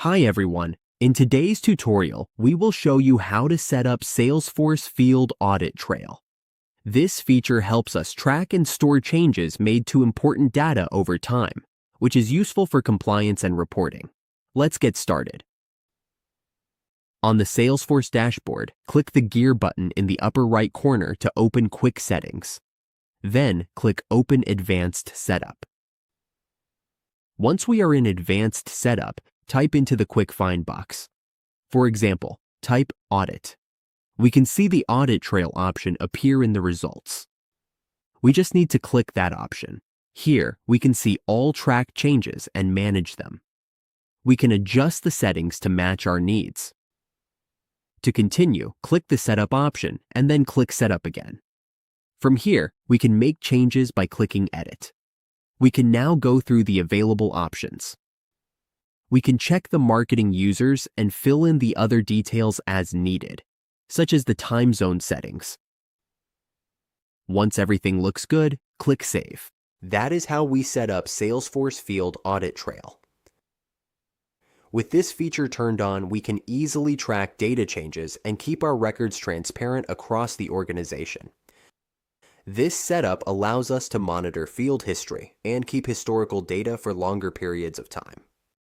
Hi everyone. In today's tutorial, we will show you how to set up Salesforce Field Audit Trail. This feature helps us track and store changes made to important data over time, which is useful for compliance and reporting. Let's get started. On the Salesforce dashboard, click the gear button in the upper right corner to open Quick Settings. Then, click Open Advanced Setup. Once we are in Advanced Setup, type into the Quick Find box. For example, type Audit. We can see the Audit Trail option appear in the results. We just need to click that option. Here, we can see all tracked changes and manage them. We can adjust the settings to match our needs. To continue, click the Setup option and then click Setup again. From here, we can make changes by clicking Edit. We can now go through the available options. We can check the marketing users and fill in the other details as needed, such as the time zone settings. Once everything looks good, click Save. That is how we set up Salesforce Field Audit Trail. With this feature turned on, we can easily track data changes and keep our records transparent across the organization. This setup allows us to monitor field history and keep historical data for longer periods of time.